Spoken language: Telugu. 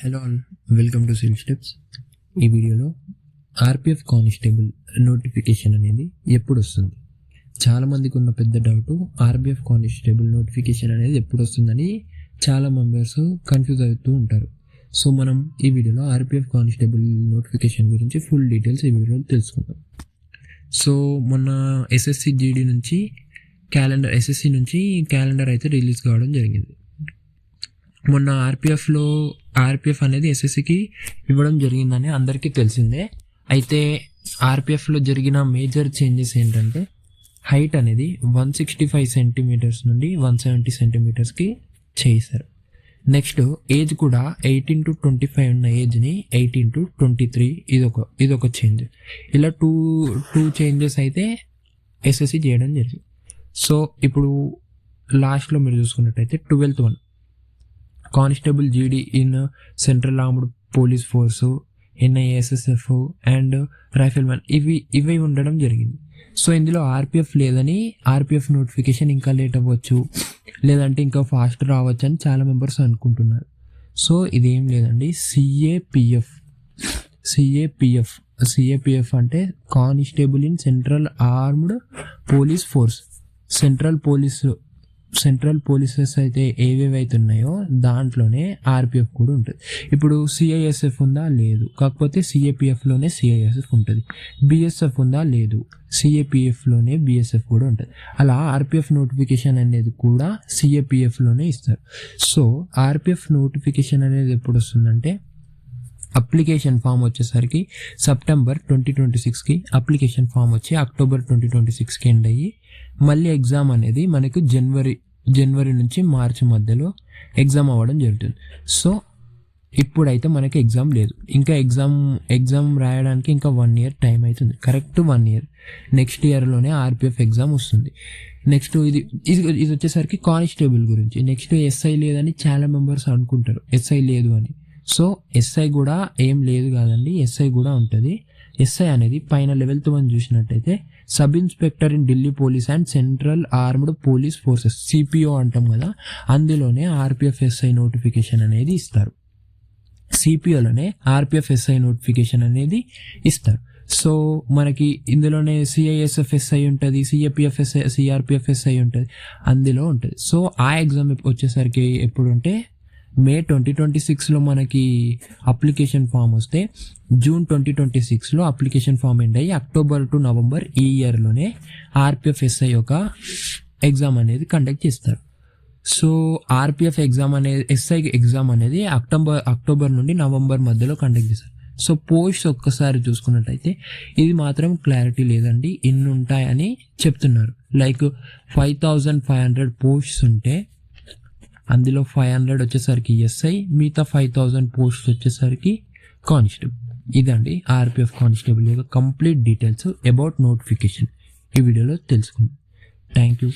Hello all, welcome to sil steps. ఈ వీడియోలో ఆర్పిఎఫ్ కానిస్టేబుల్ నోటిఫికేషన్ అనేది ఎప్పుడు వస్తుంది, చాలామందికి ఉన్న పెద్ద డౌట్ ఆర్పిఎఫ్ కానిస్టేబుల్ నోటిఫికేషన్ అనేది ఎప్పుడు వస్తుందని చాలా మెంబర్స్ కన్ఫ్యూజ్ అవుతూ ఉంటారు. సో మనం ఈ వీడియోలో ఆర్పిఎఫ్ కానిస్టేబుల్ నోటిఫికేషన్ గురించి ఫుల్ డీటెయిల్స్ ఈ వీడియోలో తెలుసుకుందాం. సో మొన్న ఎస్ఎస్సి జీడీ నుంచి ఎస్ఎస్సి నుంచి క్యాలెండర్ అయితే రిలీజ్ కావడం జరిగింది. మొన్న ఆర్పిఎఫ్ అనేది ఎస్ఎస్సికి ఇవ్వడం జరిగిందని అందరికీ తెలిసిందే. అయితే ఆర్పిఎఫ్లో జరిగిన మేజర్ చేంజెస్ ఏంటంటే హైట్ అనేది 165 సెంటీమీటర్స్ నుండి 170 సెంటీమీటర్స్కి చేశారు. నెక్స్ట్ ఏజ్ కూడా 18 to 25 ఉన్న ఏజ్ని 18 to 23 ఇదొక చేంజ్. ఇలా టూ చేంజెస్ అయితే ఎస్ఎస్సి చేయడం జరిగింది. సో ఇప్పుడు లాస్ట్లో మీరు చూసుకున్నట్టయితే 12th one constable GD in central armed police force, NISSF and riflemen ఇవి ఉండడం జరిగింది. సో ఇందులో ఆర్పిఎఫ్ లేదని ఆర్పిఎఫ్ నోటిఫికేషన్ ఇంకా లేట్ అవ్వచ్చు, లేదంటే ఇంకా ఫాస్ట్ రావచ్చు అని చాలా మెంబర్స్ అనుకుంటున్నారు. సో ఇదేం లేదండి, సిఏపిఎఫ్ అంటే constable in central armed police force. Central polices అయితే ఏవేవైతే ఉన్నాయో దాంట్లోనే ఆర్పిఎఫ్ కూడా ఉంటుంది. ఇప్పుడు సిఐఎస్ఎఫ్ ఉందా? లేదు. కాకపోతే సిఏపిఎఫ్లోనే సిఐఎస్ఎఫ్ ఉంటుంది. బిఎస్ఎఫ్ ఉందా? లేదు. సిఏపిఎఫ్లోనే బిఎస్ఎఫ్ కూడా ఉంటుంది. అలా ఆర్పిఎఫ్ నోటిఫికేషన్ అనేది కూడా సిఏపిఎఫ్లోనే ఇస్తారు. సో ఆర్పిఎఫ్ నోటిఫికేషన్ అనేది ఎప్పుడు వస్తుందంటే అప్లికేషన్ ఫామ్ వచ్చేసరికి సెప్టెంబర్ 2026కి, అప్లికేషన్ ఫామ్ వచ్చి అక్టోబర్ 2026కి ఎండ్ అయ్యి మళ్ళీ ఎగ్జామ్ అనేది మనకు జనవరి నుంచి మార్చి మధ్యలో ఎగ్జామ్ అవ్వడం జరుగుతుంది. సో ఇప్పుడైతే మనకి ఎగ్జామ్ లేదు. ఇంకా ఎగ్జామ్ రాయడానికి ఇంకా 1 year టైం అవుతుంది. Correct 1 year. నెక్స్ట్ ఇయర్లోనే ఆర్పిఎఫ్ ఎగ్జామ్ వస్తుంది. నెక్స్ట్ ఇది వచ్చేసరికి కానిస్టేబుల్ గురించి. నెక్స్ట్ ఎస్ఐ లేదని చాలా మెంబర్స్ అనుకుంటారు, ఎస్ఐ లేదు అని. సో ఎస్ఐ కూడా ఏం లేదు కాదండి, ఎస్ఐ కూడా ఉంటుంది. ఎస్ఐ అనేది పైన లెవెల్ 1 చూసినట్టయితే sub inspector in Delhi police and central armed police forces, CPO అంటాం కదా, అందులోనే ఆర్పిఎఫ్ ఎస్ఐ నోటిఫికేషన్ అనేది ఇస్తారు. సిపిఓలోనే ఆర్పిఎఫ్ ఎస్ఐ నోటిఫికేషన్ అనేది ఇస్తారు. సో మనకి ఇందులోనే సిఐఎస్ఎఫ్ ఎస్ఐ ఉంటుంది, సిఏపిఎఫ్ ఎస్ఐ, సిఆర్పిఎఫ్ ఎస్ఐ ఉంటుంది, అందులో ఉంటుంది. సో ఆ ఎగ్జామ్ వచ్చేసరికి ఎప్పుడు అంటే మే 2026లో మనకి అప్లికేషన్ ఫామ్ వస్తే జూన్ 2026లో అప్లికేషన్ ఫామ్ ఎండ్ అయ్యి అక్టోబర్ టు నవంబర్ ఈ ఇయర్లోనే ఆర్పిఎఫ్ ఎస్ఐ యొక్క ఎగ్జామ్ అనేది కండక్ట్ చేస్తారు. సో ఆర్పిఎఫ్ ఎగ్జామ్ అనేది ఎస్ఐ ఎగ్జామ్ అనేది అక్టోబర్ నుండి నవంబర్ మధ్యలో కండక్ట్ చేస్తారు. సో పోస్ట్స్ ఒక్కసారి చూసుకున్నట్టయితే ఇది మాత్రం క్లారిటీ లేదండి, ఇన్ని ఉంటాయని చెప్తున్నారు. లైక్ 5500 పోస్ట్స్ ఉంటే అందులో 500 వచ్చేసరికి ఎస్ఐ, మిగతా 5000 పోస్ట్స్ వచ్చేసరికి కానిస్టేబుల్. ఇదండి ఆర్పిఎఫ్ కానిస్టేబుల్ యొక్క కంప్లీట్ డీటెయిల్స్ అబౌట్ నోటిఫికేషన్ ఈ వీడియోలో తెలుసుకుందాం. Thank you.